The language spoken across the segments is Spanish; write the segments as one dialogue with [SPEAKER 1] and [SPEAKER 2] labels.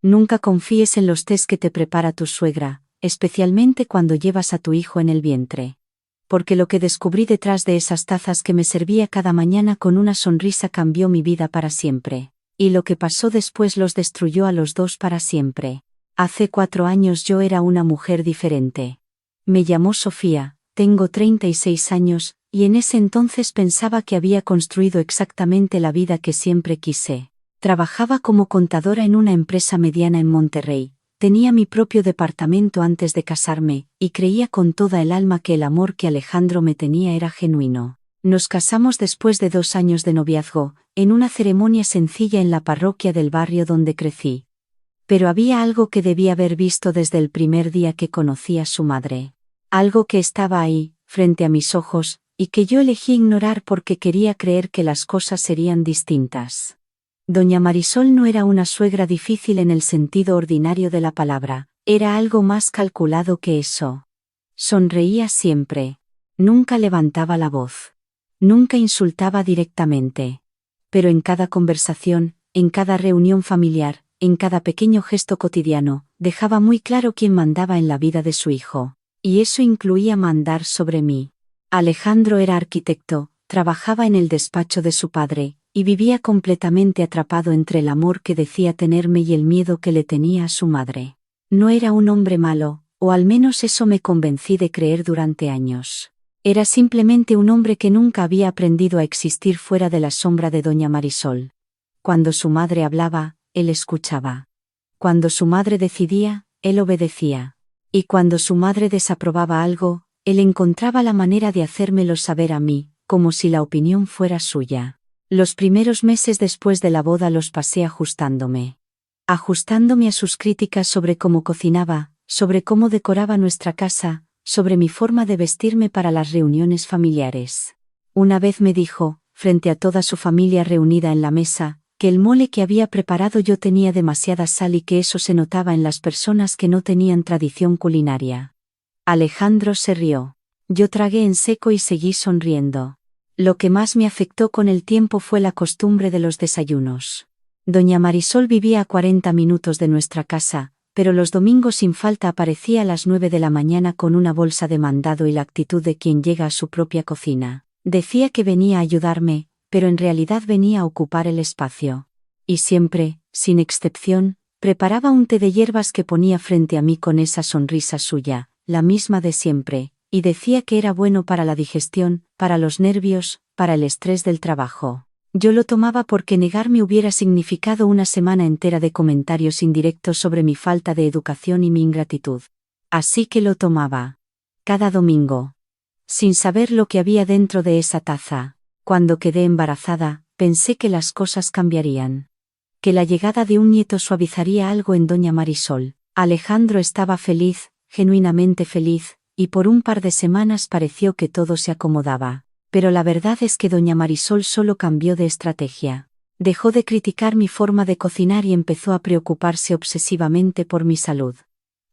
[SPEAKER 1] Nunca confíes en los tés que te prepara tu suegra, especialmente cuando llevas a tu hijo en el vientre. Porque lo que descubrí detrás de esas tazas que me servía cada mañana con una sonrisa cambió mi vida para siempre. Y lo que pasó después los destruyó a los dos para siempre. Hace 4 años yo era una mujer diferente. Me llamó Sofía, tengo 36 años, y en ese entonces pensaba que había construido exactamente la vida que siempre quise. Trabajaba como contadora en una empresa mediana en Monterrey, tenía mi propio departamento antes de casarme, y creía con toda el alma que el amor que Alejandro me tenía era genuino. Nos casamos después de 2 años de noviazgo, en una ceremonia sencilla en la parroquia del barrio donde crecí. Pero había algo que debía haber visto desde el primer día que conocí a su madre. Algo que estaba ahí, frente a mis ojos, y que yo elegí ignorar porque quería creer que las cosas serían distintas. Doña Marisol no era una suegra difícil en el sentido ordinario de la palabra, era algo más calculado que eso. Sonreía siempre. Nunca levantaba la voz. Nunca insultaba directamente. Pero en cada conversación, en cada reunión familiar, en cada pequeño gesto cotidiano, dejaba muy claro quién mandaba en la vida de su hijo. Y eso incluía mandar sobre mí. Alejandro era arquitecto, trabajaba en el despacho de su padre, y vivía completamente atrapado entre el amor que decía tenerme y el miedo que le tenía a su madre. No era un hombre malo, o al menos eso me convencí de creer durante años. Era simplemente un hombre que nunca había aprendido a existir fuera de la sombra de doña Marisol. Cuando su madre hablaba, él escuchaba. Cuando su madre decidía, él obedecía. Y cuando su madre desaprobaba algo, él encontraba la manera de hacérmelo saber a mí, como si la opinión fuera suya. Los primeros meses después de la boda los pasé ajustándome a sus críticas sobre cómo cocinaba, sobre cómo decoraba nuestra casa, sobre mi forma de vestirme para las reuniones familiares. Una vez me dijo, frente a toda su familia reunida en la mesa, que el mole que había preparado yo tenía demasiada sal y que eso se notaba en las personas que no tenían tradición culinaria. Alejandro se rió. Yo tragué en seco y seguí sonriendo. Lo que más me afectó con el tiempo fue la costumbre de los desayunos. Doña Marisol vivía a 40 minutos de nuestra casa, pero los domingos sin falta aparecía a las 9 de la mañana con una bolsa de mandado y la actitud de quien llega a su propia cocina. Decía que venía a ayudarme, pero en realidad venía a ocupar el espacio. Y siempre, sin excepción, preparaba un té de hierbas que ponía frente a mí con esa sonrisa suya, la misma de siempre, y decía que era bueno para la digestión, para los nervios, para el estrés del trabajo. Yo lo tomaba porque negarme hubiera significado una semana entera de comentarios indirectos sobre mi falta de educación y mi ingratitud. Así que lo tomaba. Cada domingo. Sin saber lo que había dentro de esa taza. Cuando quedé embarazada, pensé que las cosas cambiarían. Que la llegada de un nieto suavizaría algo en doña Marisol. Alejandro estaba feliz, genuinamente feliz, y por un par de semanas pareció que todo se acomodaba. Pero la verdad es que doña Marisol solo cambió de estrategia. Dejó de criticar mi forma de cocinar y empezó a preocuparse obsesivamente por mi salud.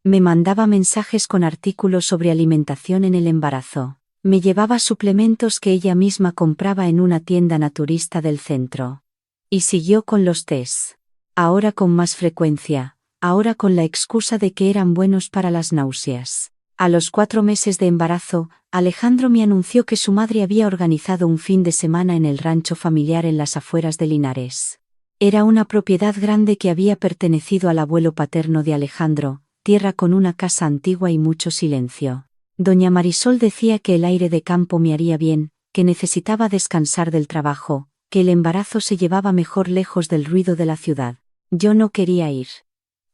[SPEAKER 1] Me mandaba mensajes con artículos sobre alimentación en el embarazo. Me llevaba suplementos que ella misma compraba en una tienda naturista del centro. Y siguió con los tés. Ahora con más frecuencia, ahora con la excusa de que eran buenos para las náuseas. A los 4 meses de embarazo, Alejandro me anunció que su madre había organizado un fin de semana en el rancho familiar en las afueras de Linares. Era una propiedad grande que había pertenecido al abuelo paterno de Alejandro, tierra con una casa antigua y mucho silencio. Doña Marisol decía que el aire de campo me haría bien, que necesitaba descansar del trabajo, que el embarazo se llevaba mejor lejos del ruido de la ciudad. Yo no quería ir.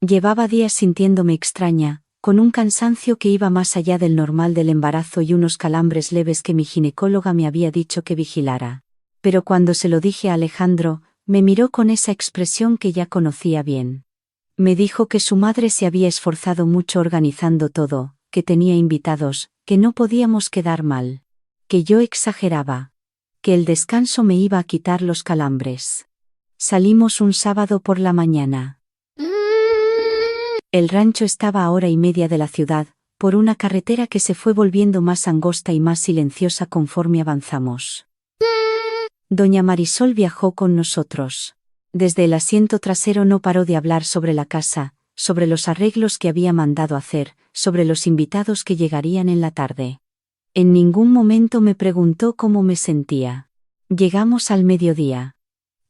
[SPEAKER 1] Llevaba días sintiéndome extraña, con un cansancio que iba más allá del normal del embarazo y unos calambres leves que mi ginecóloga me había dicho que vigilara. Pero cuando se lo dije a Alejandro, me miró con esa expresión que ya conocía bien. Me dijo que su madre se había esforzado mucho organizando todo, que tenía invitados, que no podíamos quedar mal. Que yo exageraba. Que el descanso me iba a quitar los calambres. Salimos un sábado por la mañana. El rancho estaba a 1:30 de la ciudad, por una carretera que se fue volviendo más angosta y más silenciosa conforme avanzamos. Doña Marisol viajó con nosotros. Desde el asiento trasero no paró de hablar sobre la casa, sobre los arreglos que había mandado hacer, sobre los invitados que llegarían en la tarde. En ningún momento me preguntó cómo me sentía. Llegamos al mediodía.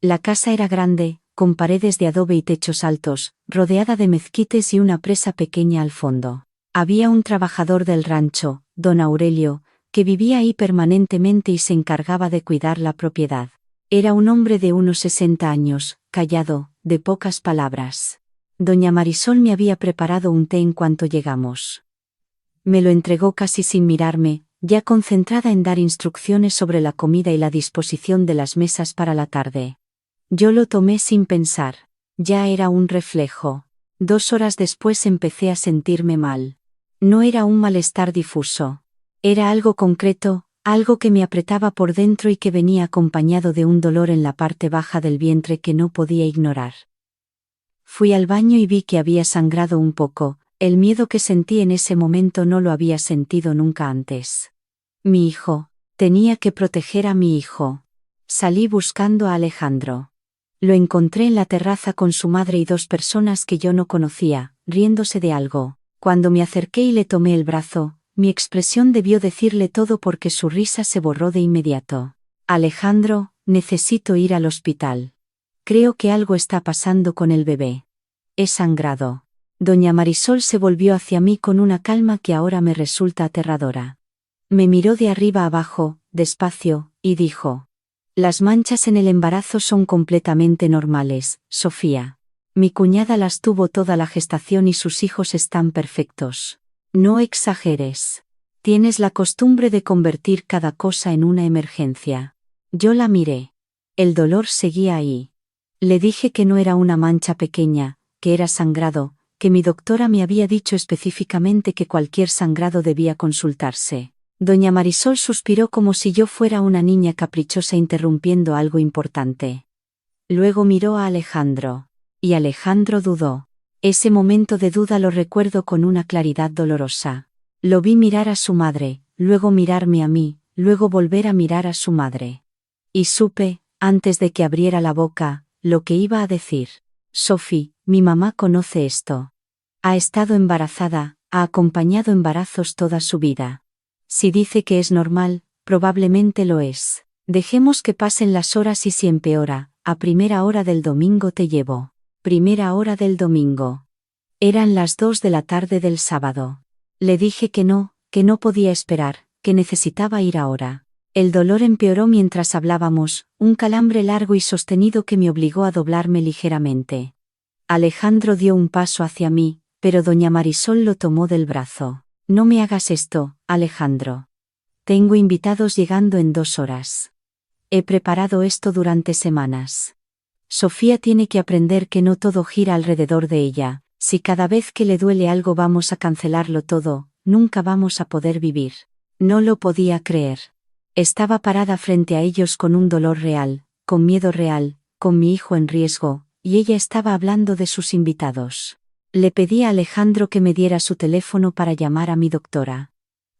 [SPEAKER 1] La casa era grande, con paredes de adobe y techos altos, rodeada de mezquites y una presa pequeña al fondo. Había un trabajador del rancho, don Aurelio, que vivía ahí permanentemente y se encargaba de cuidar la propiedad. Era un hombre de unos 60 años, callado, de pocas palabras. Doña Marisol me había preparado un té en cuanto llegamos. Me lo entregó casi sin mirarme, ya concentrada en dar instrucciones sobre la comida y la disposición de las mesas para la tarde. Yo lo tomé sin pensar. Ya era un reflejo. 2 horas después empecé a sentirme mal. No era un malestar difuso. Era algo concreto, algo que me apretaba por dentro y que venía acompañado de un dolor en la parte baja del vientre que no podía ignorar. Fui al baño y vi que había sangrado un poco. El miedo que sentí en ese momento no lo había sentido nunca antes. Mi hijo. Tenía que proteger a mi hijo. Salí buscando a Alejandro. Lo encontré en la terraza con su madre y 2 personas que yo no conocía, riéndose de algo. Cuando me acerqué y le tomé el brazo, mi expresión debió decirle todo porque su risa se borró de inmediato. Alejandro, necesito ir al hospital. Creo que algo está pasando con el bebé. He sangrado. Doña Marisol se volvió hacia mí con una calma que ahora me resulta aterradora. Me miró de arriba abajo, despacio, y dijo: las manchas en el embarazo son completamente normales, Sofía. Mi cuñada las tuvo toda la gestación y sus hijos están perfectos. No exageres. Tienes la costumbre de convertir cada cosa en una emergencia. Yo la miré. El dolor seguía ahí. Le dije que no era una mancha pequeña, que era sangrado, que mi doctora me había dicho específicamente que cualquier sangrado debía consultarse. Doña Marisol suspiró como si yo fuera una niña caprichosa interrumpiendo algo importante. Luego miró a Alejandro. Y Alejandro dudó. Ese momento de duda lo recuerdo con una claridad dolorosa. Lo vi mirar a su madre, luego mirarme a mí, luego volver a mirar a su madre. Y supe, antes de que abriera la boca, lo que iba a decir. Sophie, mi mamá conoce esto. Ha estado embarazada, ha acompañado embarazos toda su vida. Si dice que es normal, probablemente lo es. Dejemos que pasen las horas y si empeora, a primera hora del domingo te llevo. Primera hora del domingo. Eran las 2 de la tarde del sábado. Le dije que no podía esperar, que necesitaba ir ahora. El dolor empeoró mientras hablábamos, un calambre largo y sostenido que me obligó a doblarme ligeramente. Alejandro dio un paso hacia mí, pero doña Marisol lo tomó del brazo. No me hagas esto, Alejandro. Tengo invitados llegando en 2 horas. He preparado esto durante semanas. Sofía tiene que aprender que no todo gira alrededor de ella. Si cada vez que le duele algo vamos a cancelarlo todo, nunca vamos a poder vivir. No lo podía creer. Estaba parada frente a ellos con un dolor real, con miedo real, con mi hijo en riesgo, y ella estaba hablando de sus invitados. Le pedí a Alejandro que me diera su teléfono para llamar a mi doctora.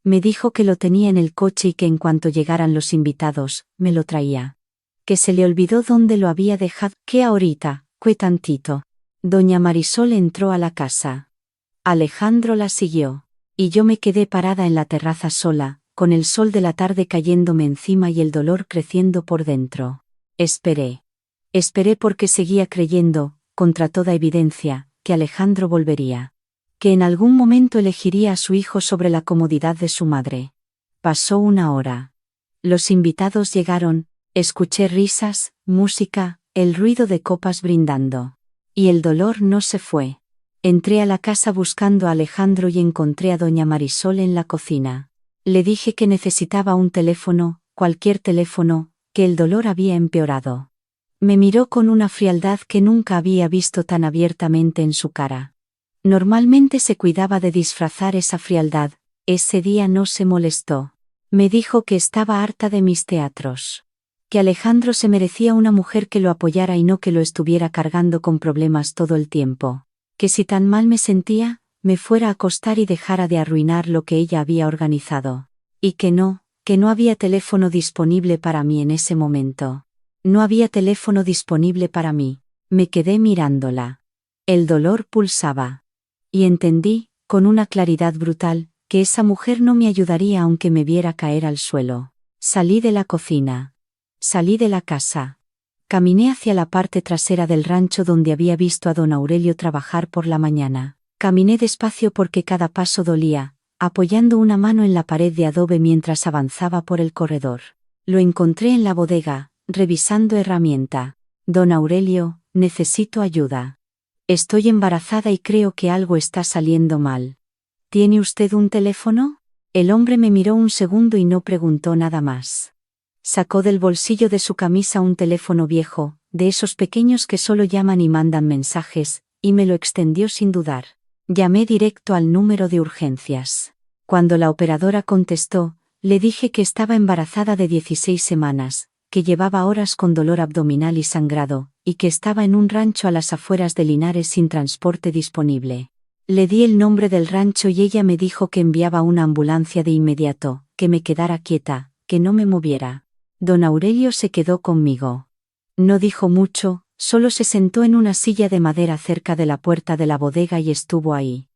[SPEAKER 1] Me dijo que lo tenía en el coche y que en cuanto llegaran los invitados, me lo traía. Que se le olvidó dónde lo había dejado. Que ahorita, que tantito. Doña Marisol entró a la casa. Alejandro la siguió. Y yo me quedé parada en la terraza sola, con el sol de la tarde cayéndome encima y el dolor creciendo por dentro. Esperé. Esperé porque seguía creyendo, contra toda evidencia, que Alejandro volvería. Que en algún momento elegiría a su hijo sobre la comodidad de su madre. Pasó 1 hora. Los invitados llegaron, escuché risas, música, el ruido de copas brindando. Y el dolor no se fue. Entré a la casa buscando a Alejandro y encontré a doña Marisol en la cocina. Le dije que necesitaba un teléfono, cualquier teléfono, que el dolor había empeorado. Me miró con una frialdad que nunca había visto tan abiertamente en su cara. Normalmente se cuidaba de disfrazar esa frialdad, ese día no se molestó. Me dijo que estaba harta de mis teatros. Que Alejandro se merecía una mujer que lo apoyara y no que lo estuviera cargando con problemas todo el tiempo. Que si tan mal me sentía, me fuera a acostar y dejara de arruinar lo que ella había organizado. Y que no había teléfono disponible para mí en ese momento. No había teléfono disponible para mí. Me quedé mirándola. El dolor pulsaba. Y entendí, con una claridad brutal, que esa mujer no me ayudaría aunque me viera caer al suelo. Salí de la cocina. Salí de la casa. Caminé hacia la parte trasera del rancho donde había visto a don Aurelio trabajar por la mañana. Caminé despacio porque cada paso dolía, apoyando una mano en la pared de adobe mientras avanzaba por el corredor. Lo encontré en la bodega, revisando herramienta. Don Aurelio, necesito ayuda. Estoy embarazada y creo que algo está saliendo mal. ¿Tiene usted un teléfono? El hombre me miró un segundo y no preguntó nada más. Sacó del bolsillo de su camisa un teléfono viejo, de esos pequeños que solo llaman y mandan mensajes, y me lo extendió sin dudar. Llamé directo al número de urgencias. Cuando la operadora contestó, le dije que estaba embarazada de 16 semanas, que llevaba horas con dolor abdominal y sangrado, y que estaba en un rancho a las afueras de Linares sin transporte disponible. Le di el nombre del rancho y ella me dijo que enviaba una ambulancia de inmediato, que me quedara quieta, que no me moviera. Don Aurelio se quedó conmigo. No dijo mucho, solo se sentó en una silla de madera cerca de la puerta de la bodega y estuvo ahí.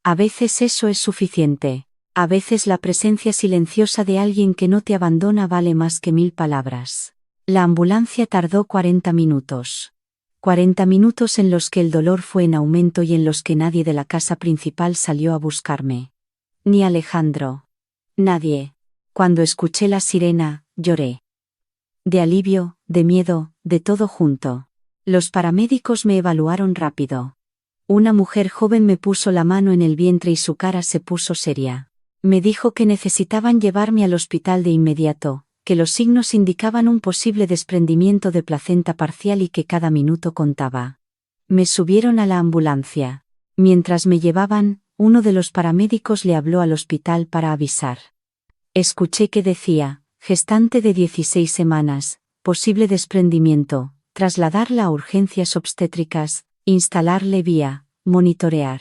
[SPEAKER 1] A veces eso es suficiente. A veces la presencia silenciosa de alguien que no te abandona vale más que 1000 palabras. La ambulancia tardó 40 minutos. 40 minutos en los que el dolor fue en aumento y en los que nadie de la casa principal salió a buscarme. Ni Alejandro. Nadie. Cuando escuché la sirena, lloré. De alivio, de miedo, de todo junto. Los paramédicos me evaluaron rápido. Una mujer joven me puso la mano en el vientre y su cara se puso seria. Me dijo que necesitaban llevarme al hospital de inmediato, que los signos indicaban un posible desprendimiento de placenta parcial y que cada minuto contaba. Me subieron a la ambulancia. Mientras me llevaban, uno de los paramédicos le habló al hospital para avisar. Escuché que decía, gestante de 16 semanas, posible desprendimiento, trasladarla a urgencias obstétricas, instalarle vía, monitorear.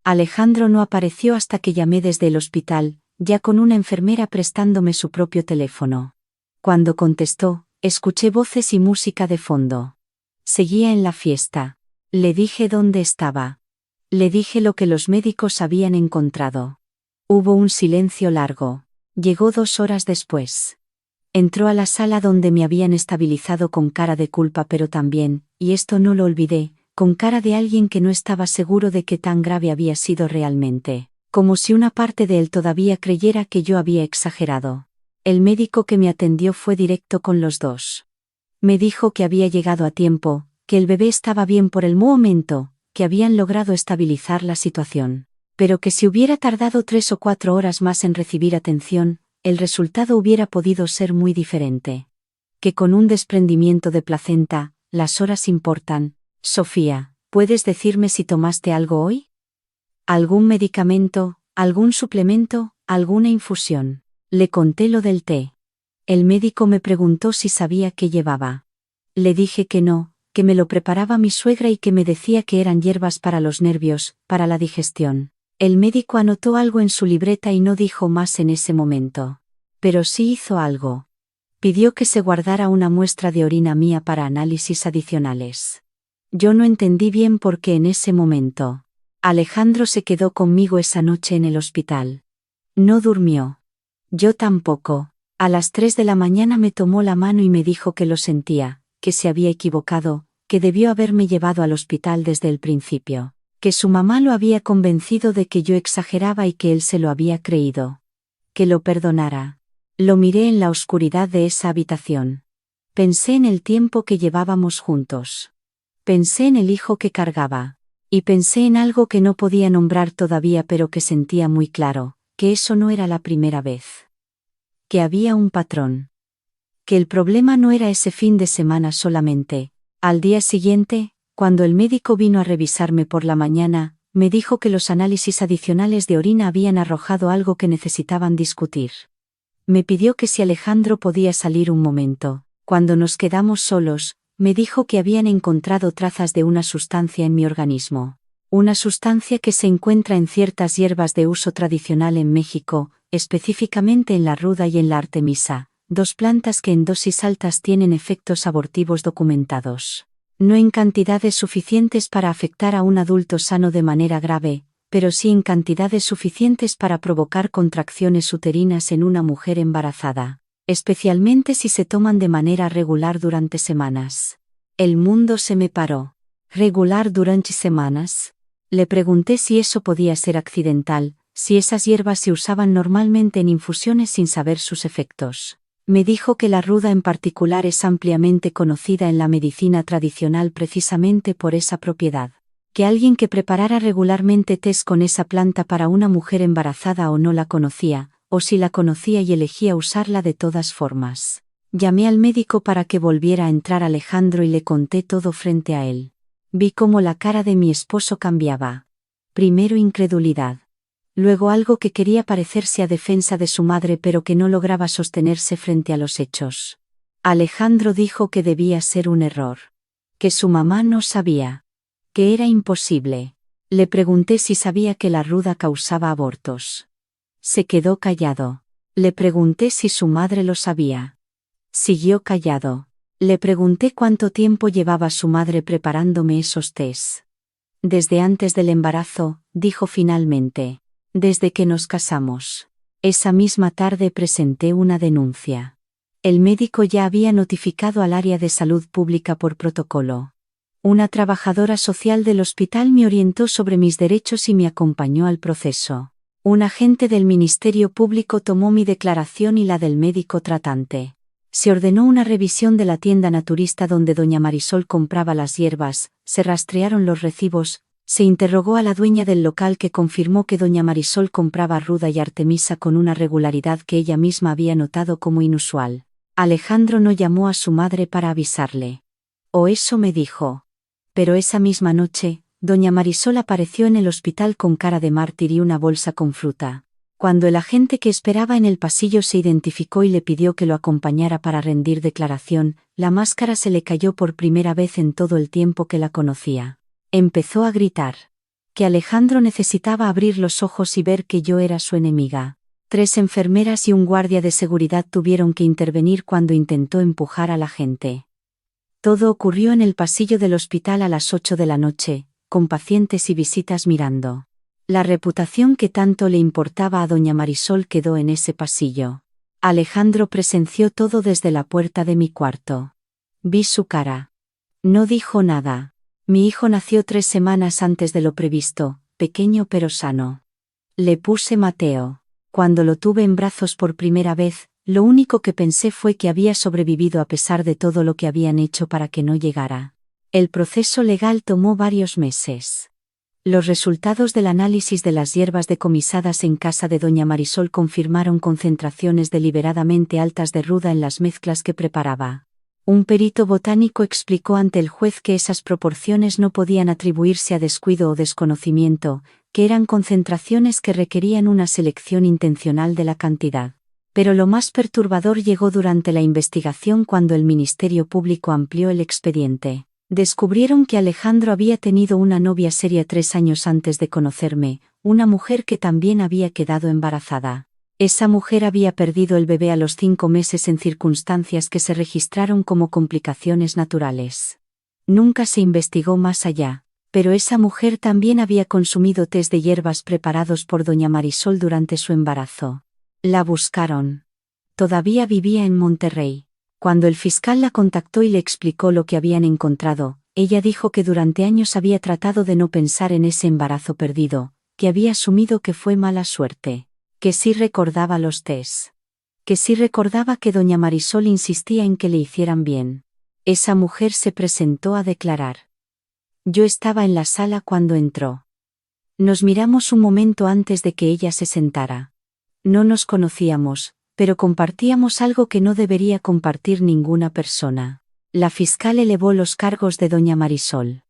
[SPEAKER 1] Alejandro no apareció hasta que llamé desde el hospital, ya con una enfermera prestándome su propio teléfono. Cuando contestó, escuché voces y música de fondo. Seguía en la fiesta. Le dije dónde estaba. Le dije lo que los médicos habían encontrado. Hubo un silencio largo. Llegó 2 horas después. Entró a la sala donde me habían estabilizado con cara de culpa pero también, y esto no lo olvidé, con cara de alguien que no estaba seguro de qué tan grave había sido realmente, como si una parte de él todavía creyera que yo había exagerado. El médico que me atendió fue directo con los dos. Me dijo que había llegado a tiempo, que el bebé estaba bien por el momento, que habían logrado estabilizar la situación, pero que si hubiera tardado 3 o 4 horas más en recibir atención, el resultado hubiera podido ser muy diferente. Que con un desprendimiento de placenta, las horas importan. Sofía, ¿puedes decirme si tomaste algo hoy? ¿Algún medicamento, algún suplemento, alguna infusión? Le conté lo del té. El médico me preguntó si sabía qué llevaba. Le dije que no, que me lo preparaba mi suegra y que me decía que eran hierbas para los nervios, para la digestión. El médico anotó algo en su libreta y no dijo más en ese momento. Pero sí hizo algo. Pidió que se guardara una muestra de orina mía para análisis adicionales. Yo no entendí bien por qué en ese momento. Alejandro se quedó conmigo esa noche en el hospital. No durmió. Yo tampoco. A las 3 de la mañana me tomó la mano y me dijo que lo sentía, que se había equivocado, que debió haberme llevado al hospital desde el principio, que su mamá lo había convencido de que yo exageraba y que él se lo había creído. Que lo perdonara. Lo miré en la oscuridad de esa habitación. Pensé en el tiempo que llevábamos juntos. Pensé en el hijo que cargaba. Y pensé en algo que no podía nombrar todavía pero que sentía muy claro, que eso no era la primera vez. Que había un patrón. Que el problema no era ese fin de semana solamente. Al día siguiente, cuando el médico vino a revisarme por la mañana, me dijo que los análisis adicionales de orina habían arrojado algo que necesitaban discutir. Me pidió que si Alejandro podía salir un momento. Cuando nos quedamos solos, me dijo que habían encontrado trazas de una sustancia en mi organismo. Una sustancia que se encuentra en ciertas hierbas de uso tradicional en México, específicamente en la ruda y en la artemisa, 2 plantas que en dosis altas tienen efectos abortivos documentados. No en cantidades suficientes para afectar a un adulto sano de manera grave, pero sí en cantidades suficientes para provocar contracciones uterinas en una mujer embarazada, especialmente si se toman de manera regular durante semanas. El mundo se me paró. ¿Regular durante semanas? Le pregunté si eso podía ser accidental, si esas hierbas se usaban normalmente en infusiones sin saber sus efectos. Me dijo que la ruda en particular es ampliamente conocida en la medicina tradicional precisamente por esa propiedad. Que alguien que preparara regularmente tés con esa planta para una mujer embarazada o no la conocía, o si la conocía y elegía usarla de todas formas. Llamé al médico para que volviera a entrar Alejandro y le conté todo frente a él. Vi cómo la cara de mi esposo cambiaba. Primero incredulidad. Luego algo que quería parecerse a defensa de su madre pero que no lograba sostenerse frente a los hechos. Alejandro dijo que debía ser un error. Que su mamá no sabía. Que era imposible. Le pregunté si sabía que la ruda causaba abortos. Se quedó callado. Le pregunté si su madre lo sabía. Siguió callado. Le pregunté cuánto tiempo llevaba su madre preparándome esos tés. Desde antes del embarazo, dijo finalmente. Desde que nos casamos. Esa misma tarde presenté una denuncia. El médico ya había notificado al área de salud pública por protocolo. Una trabajadora social del hospital me orientó sobre mis derechos y me acompañó al proceso. Un agente del Ministerio Público tomó mi declaración y la del médico tratante. Se ordenó una revisión de la tienda naturista donde doña Marisol compraba las hierbas, se rastrearon los recibos, se interrogó a la dueña del local que confirmó que doña Marisol compraba ruda y artemisa con una regularidad que ella misma había notado como inusual. Alejandro no llamó a su madre para avisarle. O eso me dijo. Pero esa misma noche, doña Marisol apareció en el hospital con cara de mártir y una bolsa con fruta. Cuando el agente que esperaba en el pasillo se identificó y le pidió que lo acompañara para rendir declaración, la máscara se le cayó por primera vez en todo el tiempo que la conocía. Empezó a gritar. Que Alejandro necesitaba abrir los ojos y ver que yo era su enemiga. 3 enfermeras y un guardia de seguridad tuvieron que intervenir cuando intentó empujar a la gente. Todo ocurrió en el pasillo del hospital a las 8 de la noche, con pacientes y visitas mirando. La reputación que tanto le importaba a doña Marisol quedó en ese pasillo. Alejandro presenció todo desde la puerta de mi cuarto. Vi su cara. No dijo nada. Mi hijo nació 3 semanas antes de lo previsto, pequeño pero sano. Le puse Mateo. Cuando lo tuve en brazos por primera vez, lo único que pensé fue que había sobrevivido a pesar de todo lo que habían hecho para que no llegara. El proceso legal tomó varios meses. Los resultados del análisis de las hierbas decomisadas en casa de doña Marisol confirmaron concentraciones deliberadamente altas de ruda en las mezclas que preparaba. Un perito botánico explicó ante el juez que esas proporciones no podían atribuirse a descuido o desconocimiento, que eran concentraciones que requerían una selección intencional de la cantidad. Pero lo más perturbador llegó durante la investigación cuando el Ministerio Público amplió el expediente. Descubrieron que Alejandro había tenido una novia seria 3 años antes de conocerme, una mujer que también había quedado embarazada. Esa mujer había perdido el bebé a los 5 meses en circunstancias que se registraron como complicaciones naturales. Nunca se investigó más allá, pero esa mujer también había consumido tés de hierbas preparados por doña Marisol durante su embarazo. La buscaron. Todavía vivía en Monterrey. Cuando el fiscal la contactó y le explicó lo que habían encontrado, ella dijo que durante años había tratado de no pensar en ese embarazo perdido, que había asumido que fue mala suerte. Que sí recordaba los tés. Que sí recordaba que doña Marisol insistía en que le hicieran bien. Esa mujer se presentó a declarar. Yo estaba en la sala cuando entró. Nos miramos un momento antes de que ella se sentara. No nos conocíamos, pero compartíamos algo que no debería compartir ninguna persona. La fiscal elevó los cargos de doña Marisol.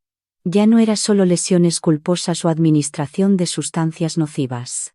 [SPEAKER 1] Ya no era solo lesiones culposas o administración de sustancias nocivas.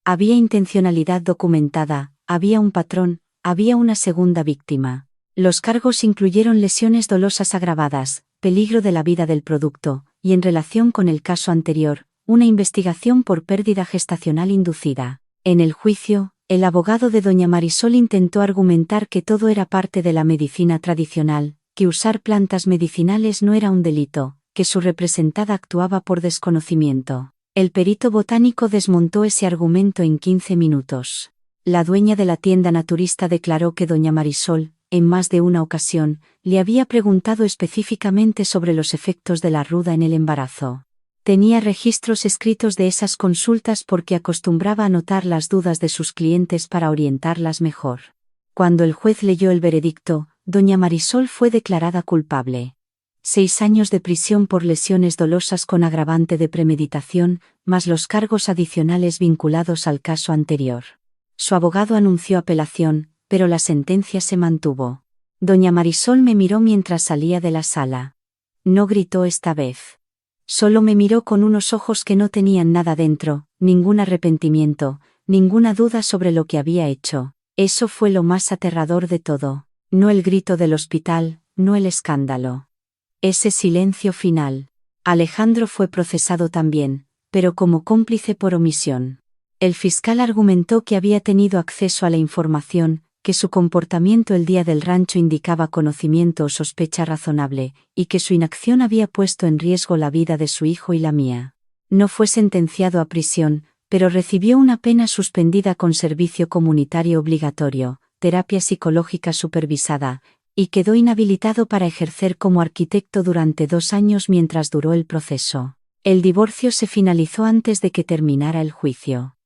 [SPEAKER 1] Había intencionalidad documentada, había un patrón, había una segunda víctima. Los cargos incluyeron lesiones dolosas agravadas, peligro de la vida del producto, y en relación con el caso anterior, una investigación por pérdida gestacional inducida. En el juicio, el abogado de doña Marisol intentó argumentar que todo era parte de la medicina tradicional, que usar plantas medicinales no era un delito, que su representada actuaba por desconocimiento. El perito botánico desmontó ese argumento en 15 minutos. La dueña de la tienda naturista declaró que doña Marisol, en más de una ocasión, le había preguntado específicamente sobre los efectos de la ruda en el embarazo. Tenía registros escritos de esas consultas porque acostumbraba a anotar las dudas de sus clientes para orientarlas mejor. Cuando el juez leyó el veredicto, doña Marisol fue declarada culpable. 6 años de prisión por lesiones dolosas con agravante de premeditación, más los cargos adicionales vinculados al caso anterior. Su abogado anunció apelación, pero la sentencia se mantuvo. Doña Marisol me miró mientras salía de la sala. No gritó esta vez. Solo me miró con unos ojos que no tenían nada dentro, ningún arrepentimiento, ninguna duda sobre lo que había hecho. Eso fue lo más aterrador de todo. No el grito del hospital, no el escándalo. Ese silencio final. Alejandro fue procesado también, pero como cómplice por omisión. El fiscal argumentó que había tenido acceso a la información, que su comportamiento el día del rancho indicaba conocimiento o sospecha razonable, y que su inacción había puesto en riesgo la vida de su hijo y la mía. No fue sentenciado a prisión, pero recibió una pena suspendida con servicio comunitario obligatorio, terapia psicológica supervisada, y quedó inhabilitado para ejercer como arquitecto durante 2 años mientras duró el proceso. El divorcio se finalizó antes de que terminara el juicio.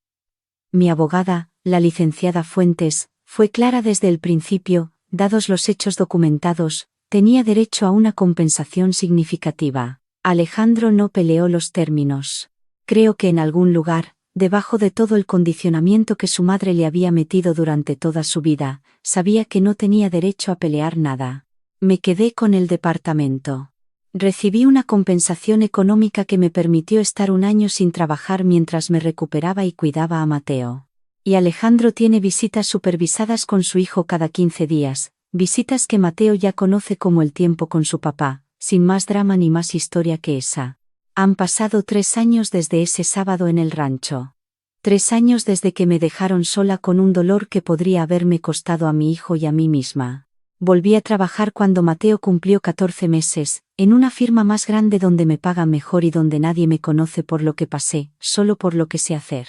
[SPEAKER 1] Mi abogada, la licenciada Fuentes, fue clara desde el principio, dados los hechos documentados, tenía derecho a una compensación significativa. Alejandro no peleó los términos. Creo que en algún lugar, debajo de todo el condicionamiento que su madre le había metido durante toda su vida, sabía que no tenía derecho a pelear nada. Me quedé con el departamento. Recibí una compensación económica que me permitió estar 1 año sin trabajar mientras me recuperaba y cuidaba a Mateo. Y Alejandro tiene visitas supervisadas con su hijo cada 15 días, visitas que Mateo ya conoce como el tiempo con su papá, sin más drama ni más historia que esa. Han pasado 3 años desde ese sábado en el rancho. 3 años desde que me dejaron sola con un dolor que podría haberme costado a mi hijo y a mí misma. Volví a trabajar cuando Mateo cumplió 14 meses, en una firma más grande donde me pagan mejor y donde nadie me conoce por lo que pasé, solo por lo que sé hacer.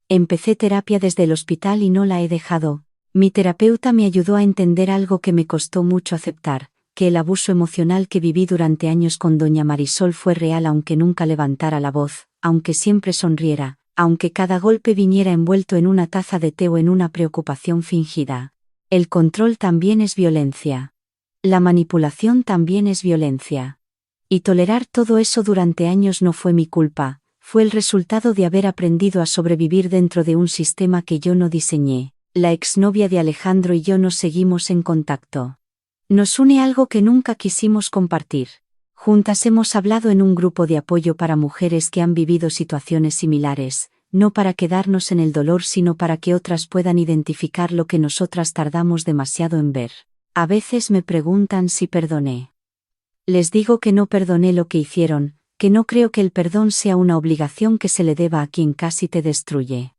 [SPEAKER 1] Empecé terapia desde el hospital y no la he dejado. Mi terapeuta me ayudó a entender algo que me costó mucho aceptar, que el abuso emocional que viví durante años con doña Marisol fue real aunque nunca levantara la voz, aunque siempre sonriera, aunque cada golpe viniera envuelto en una taza de té o en una preocupación fingida. El control también es violencia. La manipulación también es violencia. Y tolerar todo eso durante años no fue mi culpa, fue el resultado de haber aprendido a sobrevivir dentro de un sistema que yo no diseñé. La exnovia de Alejandro y yo nos seguimos en contacto. Nos une algo que nunca quisimos compartir. Juntas hemos hablado en un grupo de apoyo para mujeres que han vivido situaciones similares, no para quedarnos en el dolor sino para que otras puedan identificar lo que nosotras tardamos demasiado en ver. A veces me preguntan si perdoné. Les digo que no perdoné lo que hicieron, que no creo que el perdón sea una obligación que se le deba a quien casi te destruye.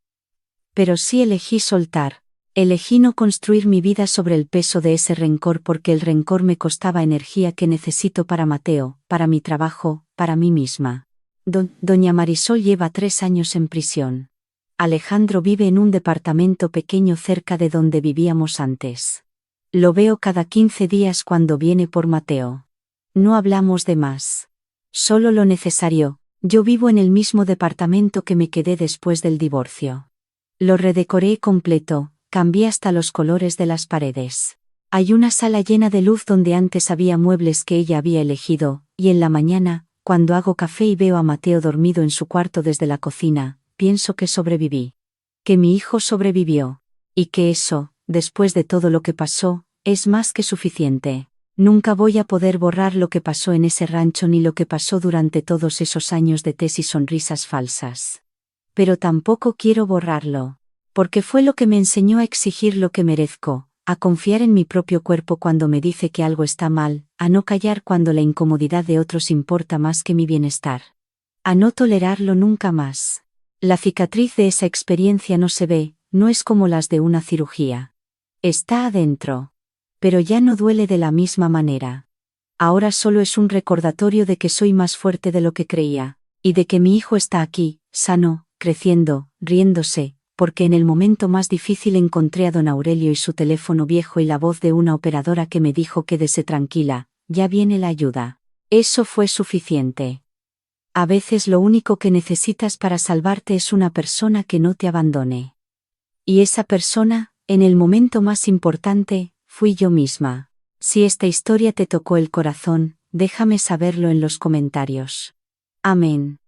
[SPEAKER 1] Pero sí elegí soltar, elegí no construir mi vida sobre el peso de ese rencor porque el rencor me costaba energía que necesito para Mateo, para mi trabajo, para mí misma. Doña Marisol lleva 3 años en prisión. Alejandro vive en un departamento pequeño cerca de donde vivíamos antes. Lo veo cada 15 días cuando viene por Mateo. No hablamos de más. Solo lo necesario. Yo vivo en el mismo departamento que me quedé después del divorcio. Lo redecoré completo, cambié hasta los colores de las paredes. Hay una sala llena de luz donde antes había muebles que ella había elegido, y en la mañana, cuando hago café y veo a Mateo dormido en su cuarto desde la cocina, pienso que sobreviví. Que mi hijo sobrevivió. Y que eso, después de todo lo que pasó, es más que suficiente. Nunca voy a poder borrar lo que pasó en ese rancho ni lo que pasó durante todos esos años de tés y sonrisas falsas. Pero tampoco quiero borrarlo. Porque fue lo que me enseñó a exigir lo que merezco, a confiar en mi propio cuerpo cuando me dice que algo está mal, a no callar cuando la incomodidad de otros importa más que mi bienestar. A no tolerarlo nunca más. La cicatriz de esa experiencia no se ve, no es como las de una cirugía. Está adentro. Pero ya no duele de la misma manera. Ahora solo es un recordatorio de que soy más fuerte de lo que creía, y de que mi hijo está aquí, sano, creciendo, riéndose, porque en el momento más difícil encontré a don Aurelio y su teléfono viejo y la voz de una operadora que me dijo: quédese tranquila, ya viene la ayuda. Eso fue suficiente. A veces lo único que necesitas para salvarte es una persona que no te abandone. Y esa persona, en el momento más importante, fui yo misma. Si esta historia te tocó el corazón, déjame saberlo en los comentarios. Amén.